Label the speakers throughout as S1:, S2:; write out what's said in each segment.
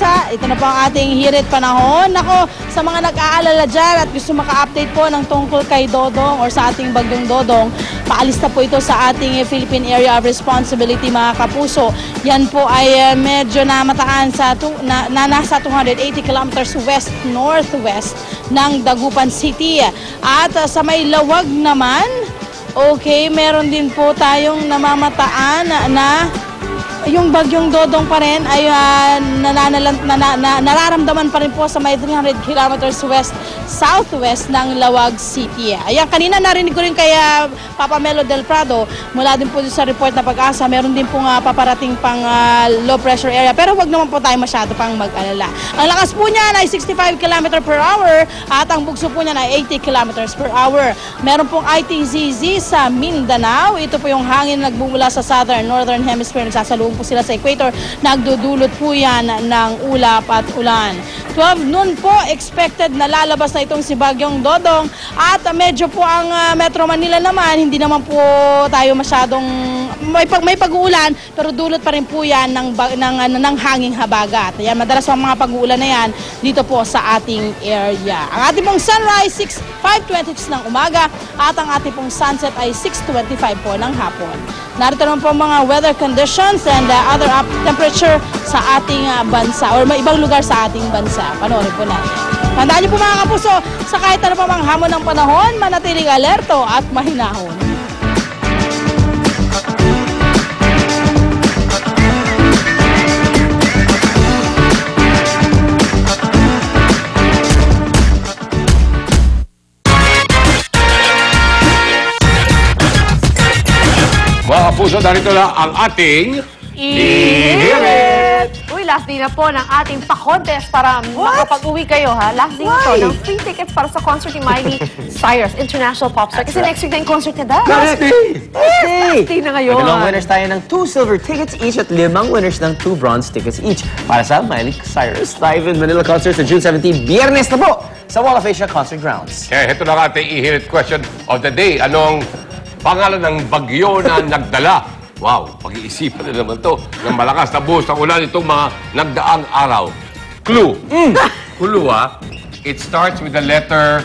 S1: bansa. Ito na po ang ating hirit panahon. Nako, sa mga nag-aalala dyan at gusto maka-update po ng tungkol kay Dodong or sa ating bagyong Dodong, paalis na po ito sa ating Philippine Area of Responsibility, mga kapuso. Yan po ay medyo namataan sa nasa 280 kilometers west-northwest ng Dagupan City. At sa may lawag naman, okay, meron din po tayong namamataan na yung bagyong Dodong pa rin ay nararamdaman pa rin po sa may 300 kilometers west-southwest ng Lawag City. Ayan, kanina narinig ko rin kay Papa Melo Del Prado, mula din po sa report na Pag-asa, meron din pong paparating pang low pressure area, pero wag naman po tayo masyado pang mag-alala. Ang lakas po niyan ay 65 km per hour at ang bugso po niyan ay 80 km per hour. Meron pong ITZZ sa Mindanao. Ito po yung hangin nagbumula sa southern northern hemisphere, nagsasalubong po sila sa equator, nagdudulot po yan ng ulap at ulan. 12 noon po, expected na lalabas na itong si Bagyong Dodong at medyo po ang Metro Manila naman, hindi naman po tayo masyadong may pag-uulan, pero dulot pa rin po yan ng hanging habagat. Ayan, madalas ang mga pag-uulan na yan dito po sa ating area. Ang ating pong sunrise, 5:26 ng umaga at ang ating pong sunset ay 6:25 po ng hapon. Narito naman po mga weather conditions and other temperature sa ating bansa or may ibang lugar sa ating bansa. Panoorin po natin. Tandaan niyo po mga kapuso, sa kahit ano pa mang hamon ng panahon, manatiling alerto at mahinahon.
S2: Mga kapuso, narito na ang ating
S3: Ihirit! Uy, last day na po ng ating pa-contest para makapag-uwi kayo, ha? Last day na to ng free tickets para sa concert ni Miley Cyrus, International Pop Star. Kasi next week na yung concert niya daw.
S2: Last day!
S3: Last day na ngayon.
S4: Dalawang winners tayo ng 2 silver tickets each at 5 winners ng 2 bronze tickets each para sa Miley Cyrus Live in Manila concert sa June 17, Biyernes na po sa Wall of Asia Concert Grounds.
S2: Kaya ito na ang ating Ihirit question of the day. Anong pangalan ng bagyo na nagdala? Wow, pag-iisipan na naman to ng malakas na buhos ng ulan itong mga nagdaang araw. Clue. Clue, ha? It starts with the letter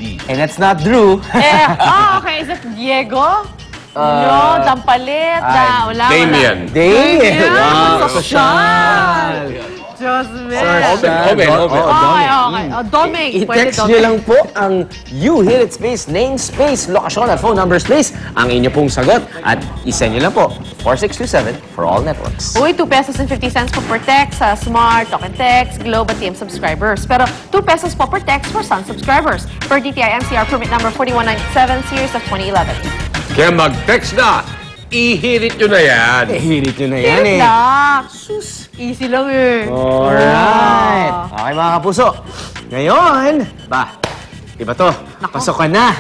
S2: D.
S4: And it's not Drew.
S3: Okay. Is it Diego? No, Dampalit. Wala.
S2: Damien.
S4: Damien.
S3: Wow,
S4: Social.
S3: Diyos me.
S2: Omen.
S3: Okay. Doming.
S4: I-text nyo lang po ang You Hit It Space, name space, lokasyon at phone numbers please. Ang inyo pong sagot at isend nyo lang po 4627 for all networks.
S3: Uy, 2 pesos and 50 cents po per text sa Smart, Talk and Text, Globe at TM subscribers. Pero 2 pesos po per text for Sun subscribers. Per DTI NCR permit number 4197 series of 2011.
S2: Kaya mag-text na. Ihirit nyo na yan.
S4: Hirit nyo na yan eh.
S3: Sus, easy lang eh.
S4: Alright. Okay mga kapuso. Ngayon, iba to. Pasok ka na.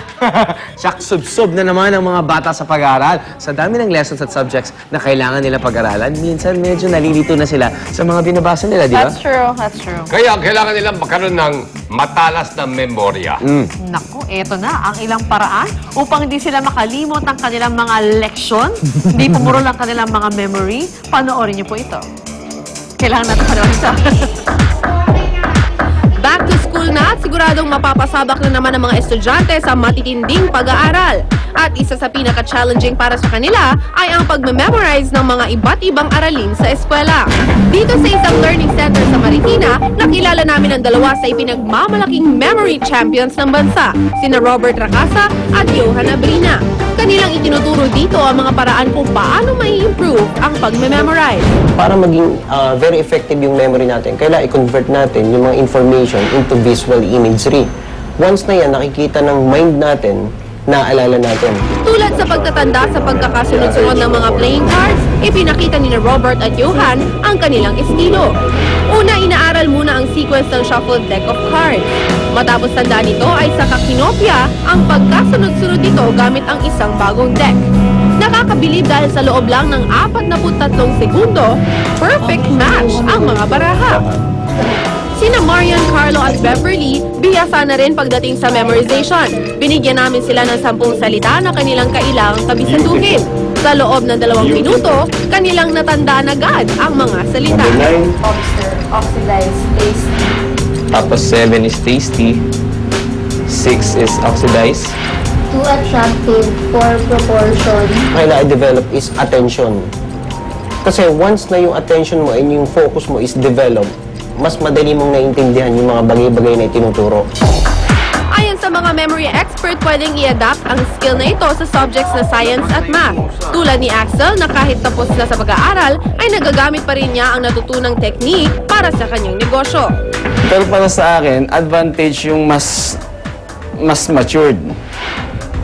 S4: Sub-sub na naman ang mga bata sa pag-aaral. Sa dami ng lessons at subjects na kailangan nila pag-aralan, minsan medyo nalilito na sila sa mga binabasa nila, di ba?
S3: That's true, that's true.
S2: Kaya kailangan nilang magkaroon ng matalas na memorya.
S3: Naku, eto na ang ilang paraan upang hindi sila makalimot ng kanilang mga leksyon, hindi pumuro lang kanilang mga memory. Panoorin niyo po ito. Kailangan natin panoorin ito. Back to school na at siguradong mapapasabak na naman ang mga estudyante sa matitinding pag-aaral. At isa sa pinaka-challenging para sa kanila ay ang pag-memorize ng mga iba't ibang aralin sa eskwela. Dito sa isang learning center sa Marikina, nakilala namin ang dalawa sa ipinagmamalaking memory champions ng bansa, sina Robert Racasa at Johan Abrina. Kanilang itinuturo dito ang mga paraan kung paano mai-improve ang pag-memorize.
S5: Para maging very effective yung memory natin, kailangan i-convert natin yung mga information into visual imagery. Once na yan, nakikita ng mind natin, naaalala natin.
S3: Tulad sa pagtatanda sa pagkakasunod-sunod ng mga playing cards, ipinakita ni Robert at Johan ang kanilang estilo. Una, inaaral muna ang sequence ng shuffled deck of cards. Matapos tandaan ito ay saka kinopya ang pagkasunod-sunod nito gamit ang isang bagong deck. Nakakabilib dahil sa loob lang ng 43 segundo, perfect match ang mga baraha. Sina Marian, Carlo at Beverly, bihasa na rin pagdating sa memorization. Binigyan namin sila ng 10 salita na kanilang kailangang kabisaduhin. Sa loob ng 2 minuto, kanilang natandaan agad ang mga salita.
S5: Officer,
S6: Tapos 7 is tasty. 6 is oxidized.
S7: 2 attractive, 4 proportion.
S5: Kailangan i-develop is attention. Kasi once na yung attention mo and yung focus mo is develop, mas madali mong naiintindihan yung mga bagay-bagay na itinuturo.
S3: Ayon sa mga memory expert, pwedeng i-adapt ang skill na ito sa subjects na science at math. Tulad ni Axel na kahit tapos na sa pag-aaral, ay nagagamit pa rin niya ang natutunang technique para sa kanyang negosyo.
S6: Pero para sa akin, advantage yung mas matured.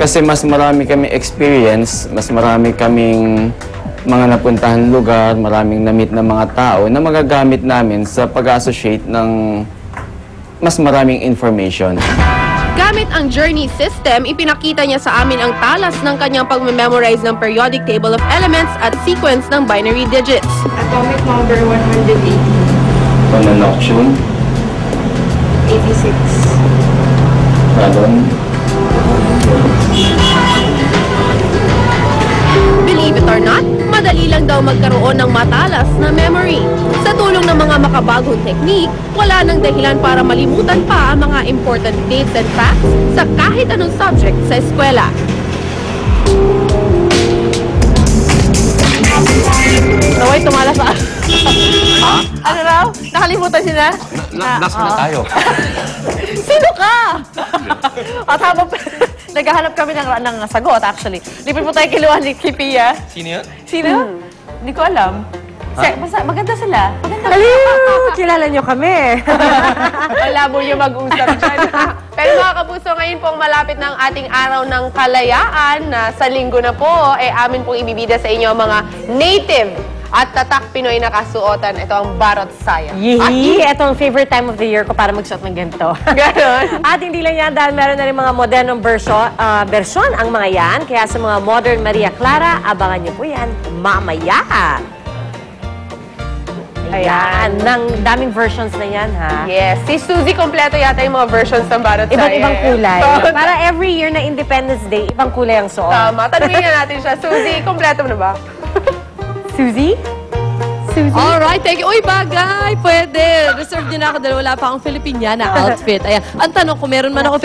S6: Kasi mas marami kami experience, mas marami kaming mga napuntahan lugar, maraming na-meet na mga tao na magagamit namin sa pag-associate ng mas maraming information.
S3: Gamit ang journey system, ipinakita niya sa amin ang talas ng kanyang pag-memorize ng periodic table of elements at sequence ng binary digits.
S1: Atomic number 180,
S6: Pananoction,
S1: 86.
S6: radon,
S3: Believe it or not, madali lang daw magkaroon ng matalas na memory. Sa tulong ng mga makabagong technique, wala nang dahilan para malimutan pa ang mga important dates and facts sa kahit anong subject sa eskwela.
S1: Naway, tumala sa... Ano raw? Nakalimutan siya na?
S2: Nasa na tayo.
S1: Sino ka? At habang naghahanap kami ng sagot, actually. Lipin po tayo kiluhan ni Pia.
S6: Sino yun?
S1: Sino? Hindi ko alam. Basta, maganda sila. Maganda.
S8: Aliw! Kilala nyo kami.
S3: Malabo yung mag-usap dyan. Pero mga kapuso, ngayon pong malapit ng ating araw ng kalayaan na sa linggo na po, amin pong ibibida sa inyo ang mga native at tatak Pinoy na kasuotan. Ito ang Barot Saya.
S8: Yee! Ito ang favorite time of the year ko para magsuot ng ganito.
S3: Ganon.
S8: At hindi lang yan dahil meron na rin mga modernong version ang mga yan. Kaya sa mga modern Maria Clara, abangan nyo po yan mamaya. Ayan. Nang daming versions na yan, ha?
S3: Yes. Si Suzy, kompleto yata yung mga versions ng Barot Saya.
S8: Iba't-ibang kulay. Para every year na Independence Day, ibang kulay ang suot.
S3: Tama. Tanungin na natin siya. Suzy, kompleto mo na ba?
S8: Suzy? Suzy?
S9: Alright, thank you. Uy, bagay! Pwede. Reserve din ako dahil wala pa akong Filipiniana outfit. Ayan. Ang tanong, kung meron man ako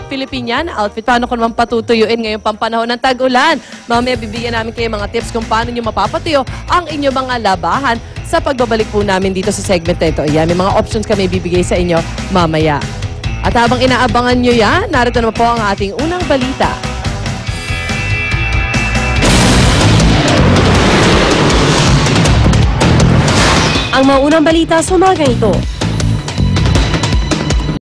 S9: Filipiniana outfit, paano ko naman patutuyuin ngayong pampanahon ng tag-ulan? Mamaya bibigyan namin kayo mga tips kung paano nyo mapapatuyo ang inyong mga labahan sa pagbabalik po namin dito sa segment na ito. Ayan, may mga options kami bibigay sa inyo mamaya. At habang inaabangan nyo yan, narito naman po ang ating unang balita.
S8: Ang mga unang balita sa umagang ito.